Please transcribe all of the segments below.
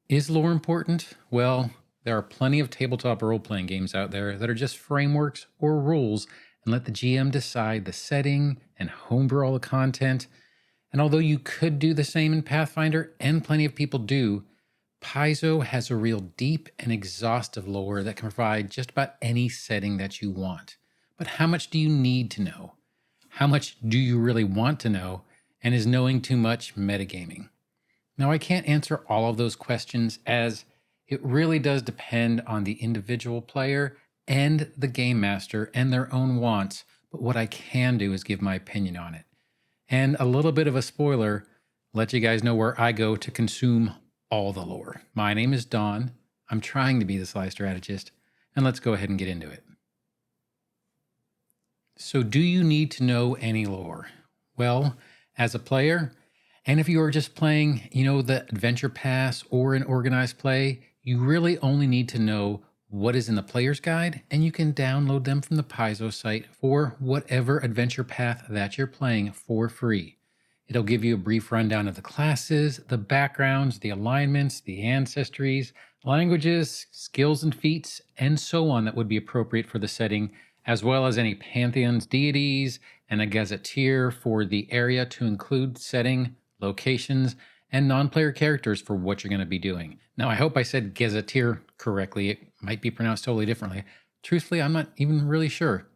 Is lore important? Well, there are plenty of tabletop role playing games out there that are just frameworks or rules and let the GM decide the setting and homebrew all the content. And although you could do the same in Pathfinder, and plenty of people do, Paizo has a real deep and exhaustive lore that can provide just about any setting that you want. But how much do you need to know? How much do you really want to know? And is knowing too much metagaming? Now, I can't answer all of those questions as it really does depend on the individual player and the game master and their own wants. But what I can do is give my opinion on it. And a little bit of a spoiler, let you guys know where I go to consume all the lore. My name is Don. I'm trying to be the theSlyStrategist, and let's go ahead and get into it. So, do you need to know any lore? Well, as a player, and if you are just playing, the adventure pass or an organized play, you really only need to know what is in the player's guide, and you can download them from the Paizo site for whatever adventure path that you're playing for free. It'll give you a brief rundown of the classes, the backgrounds, the alignments, the ancestries, languages, skills and feats, and so on that would be appropriate for the setting, as well as any pantheons, deities, and a gazetteer for the area to include setting, locations, and non-player characters for what you're going to be doing. Now, I hope I said gazetteer correctly. It might be pronounced totally differently. Truthfully, I'm not even really sure.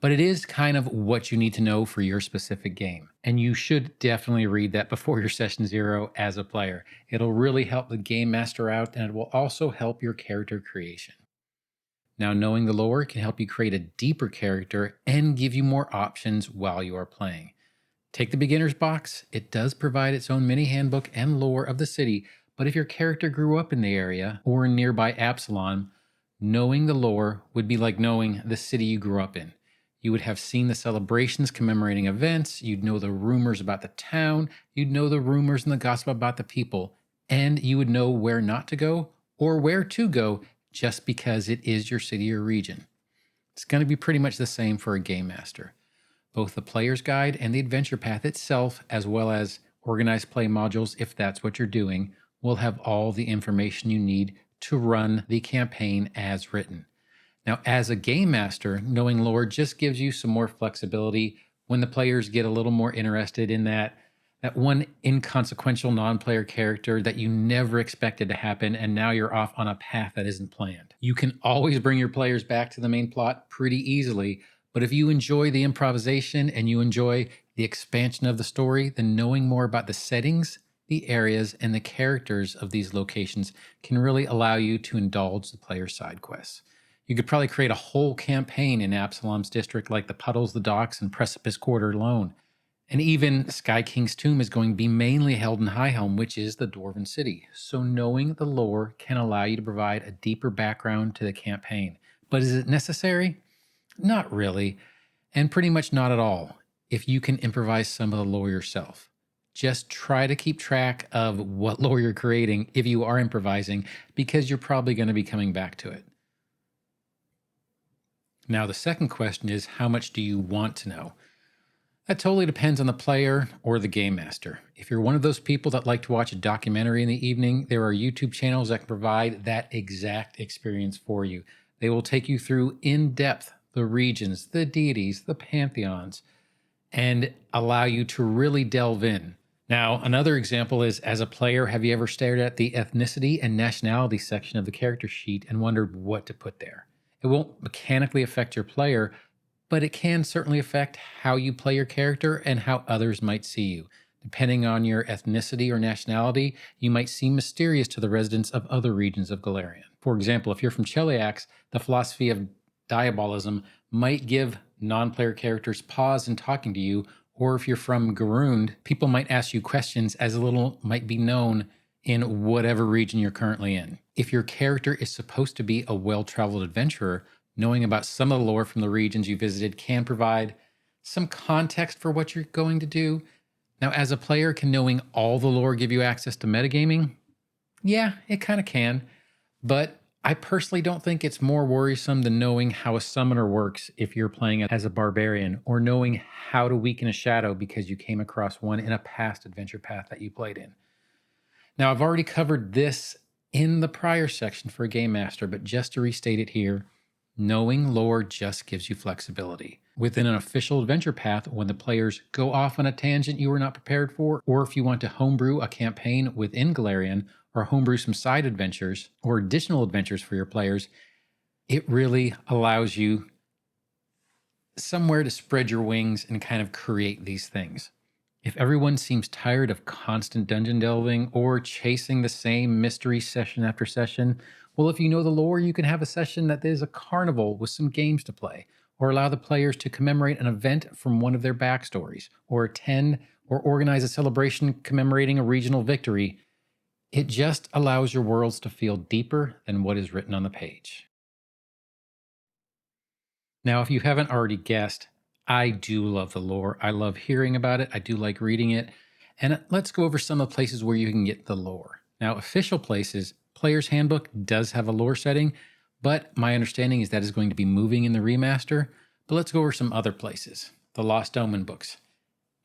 But it is kind of what you need to know for your specific game. And you should definitely read that before your session 0 as a player. It'll really help the game master out, and it will also help your character creation. Now, knowing the lore can help you create a deeper character and give you more options while you are playing. Take the beginner's box. It does provide its own mini handbook and lore of the city, but if your character grew up in the area or in nearby Absalom, knowing the lore would be like knowing the city you grew up in. You would have seen the celebrations commemorating events, you'd know the rumors about the town, you'd know the rumors and the gossip about the people, and you would know where not to go or where to go just because it is your city or region. It's going to be pretty much the same for a game master. Both the player's guide and the adventure path itself, as well as organized play modules, if that's what you're doing, will have all the information you need to run the campaign as written. Now, as a game master, knowing lore just gives you some more flexibility when the players get a little more interested in that one inconsequential non-player character that you never expected to happen, and now you're off on a path that isn't planned. You can always bring your players back to the main plot pretty easily, but if you enjoy the improvisation and you enjoy the expansion of the story, then knowing more about the settings, the areas, and the characters of these locations can really allow you to indulge the player's side quests. You could probably create a whole campaign in Absalom's district like the Puddles, the Docks, and Precipice Quarter alone. And even Sky King's Tomb is going to be mainly held in Highhelm, which is the Dwarven city. So knowing the lore can allow you to provide a deeper background to the campaign. But is it necessary? Not really, and pretty much not at all, if you can improvise some of the lore yourself. Just try to keep track of what lore you're creating if you are improvising, because you're probably going to be coming back to it. Now, the second question is, how much do you want to know? That totally depends on the player or the game master. If you're one of those people that like to watch a documentary in the evening, there are YouTube channels that can provide that exact experience for you. They will take you through in depth the regions, the deities, the pantheons, and allow you to really delve in. Now, another example is, as a player, have you ever stared at the ethnicity and nationality section of the character sheet and wondered what to put there? It won't mechanically affect your player, but it can certainly affect how you play your character and how others might see you. Depending on your ethnicity or nationality, you might seem mysterious to the residents of other regions of Golarion. For example, if you're from Cheliax, the philosophy of diabolism might give non-player characters pause in talking to you, or if you're from Garund, people might ask you questions as little might be known in whatever region you're currently in. If your character is supposed to be a well-traveled adventurer, knowing about some of the lore from the regions you visited can provide some context for what you're going to do. Now, as a player, can knowing all the lore give you access to metagaming? Yeah, it kind of can, but I personally don't think it's more worrisome than knowing how a summoner works if you're playing as a barbarian, or knowing how to weaken a shadow because you came across one in a past adventure path that you played in. Now, I've already covered this in the prior section for a game master, but just to restate it here, knowing lore just gives you flexibility. Within an official adventure path, when the players go off on a tangent you were not prepared for, or if you want to homebrew a campaign within Golarion, or homebrew some side adventures or additional adventures for your players, it really allows you somewhere to spread your wings and kind of create these things. If everyone seems tired of constant dungeon delving or chasing the same mystery session after session, well, if you know the lore, you can have a session that is a carnival with some games to play, or allow the players to commemorate an event from one of their backstories, or attend or organize a celebration commemorating a regional victory. It just allows your worlds to feel deeper than what is written on the page. Now, if you haven't already guessed, I do love the lore. I love hearing about it. I do like reading it. And let's go over some of the places where you can get the lore. Now, official places, Players Handbook does have a lore setting, but my understanding is that is going to be moving in the remaster. But let's go over some other places. The Lost Omen books.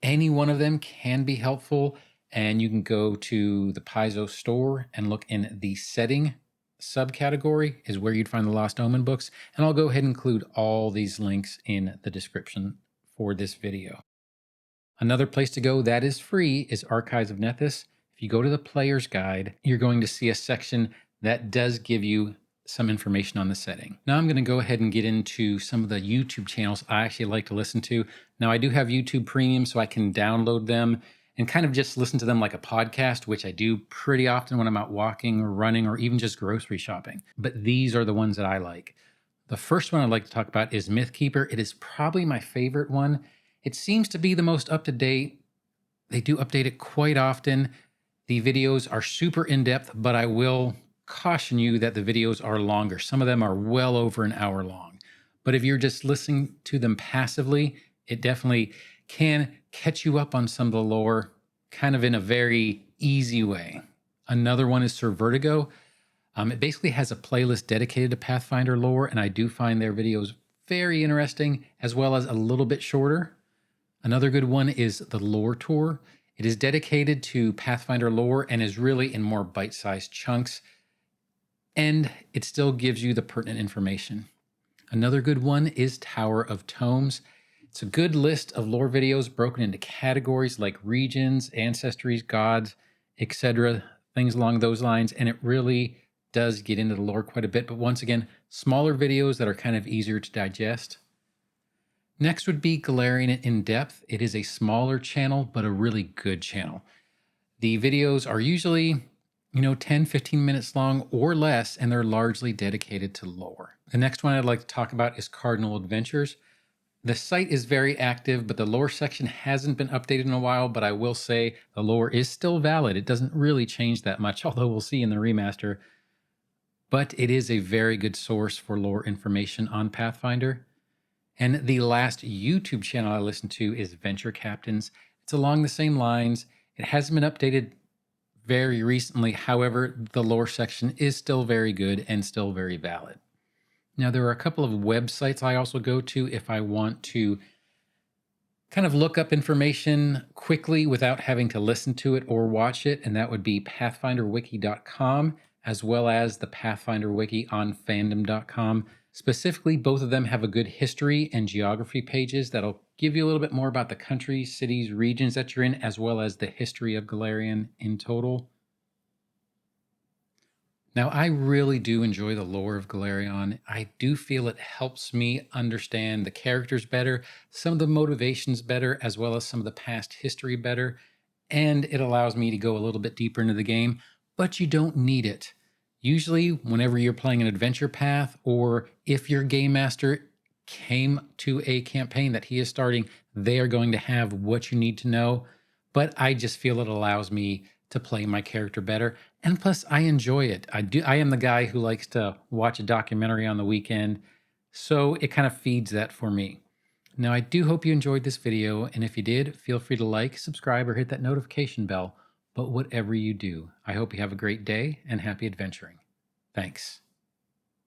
Any one of them can be helpful, and you can go to the Paizo store and look in the setting subcategory is where you'd find the Lost Omen books, and I'll go ahead and include all these links in the description for this video. Another place to go that is free is Archives of Nethys. If you go to the Player's Guide, you're going to see a section that does give you some information on the setting. Now I'm going to go ahead and get into some of the YouTube channels I actually like to listen to. Now I do have YouTube Premium, so I can download them and kind of just listen to them like a podcast, which I do pretty often when I'm out walking or running or even just grocery shopping. But these are the ones that I like. The first one I'd like to talk about is Mythkeeper. It is probably my favorite one. It seems to be the most up-to-date. They do update it quite often. The videos are super in-depth, but I will caution you that the videos are longer. Some of them are well over an hour long. But if you're just listening to them passively, it definitely can catch you up on some of the lore kind of in a very easy way. Another one is Sir Vertigo. It basically has a playlist dedicated to Pathfinder lore, and I do find their videos very interesting, as well as a little bit shorter. Another good one is the Lore Tour. It is dedicated to Pathfinder lore and is really in more bite-sized chunks, and it still gives you the pertinent information. Another good one is Tower of Tomes. It's a good list of lore videos broken into categories like regions, ancestries, gods, etc., things along those lines, and it really does get into the lore quite a bit, but once again, smaller videos that are kind of easier to digest. Next would be Golarion In Depth. It is a smaller channel, but a really good channel. The videos are usually 10, 15 minutes long or less, and they're largely dedicated to lore. The next one I'd like to talk about is Cardinal Adventures. The site is very active, but the lore section hasn't been updated in a while, but I will say the lore is still valid. It doesn't really change that much, although we'll see in the remaster. But it is a very good source for lore information on Pathfinder. And the last YouTube channel I listen to is Venture Captains. It's along the same lines. It hasn't been updated very recently. However, the lore section is still very good and still very valid. Now, there are a couple of websites I also go to if I want to kind of look up information quickly without having to listen to it or watch it, and that would be pathfinderwiki.com as well as the Pathfinder Wiki on fandom.com. Specifically, both of them have a good history and geography pages that'll give you a little bit more about the countries, cities, regions that you're in, as well as the history of Golarion in total. Now, I really do enjoy the lore of Golarion. I do feel it helps me understand the characters better, some of the motivations better, as well as some of the past history better, and it allows me to go a little bit deeper into the game, but you don't need it. Usually, whenever you're playing an adventure path, or if your game master came to a campaign that he is starting, they are going to have what you need to know, but I just feel it allows me to play my character better. And plus, I enjoy it. I am the guy who likes to watch a documentary on the weekend, so it kind of feeds that for me. Now, I do hope you enjoyed this video, and if you did, feel free to like, subscribe, or hit that notification bell. But whatever you do, I hope you have a great day and happy adventuring. Thanks.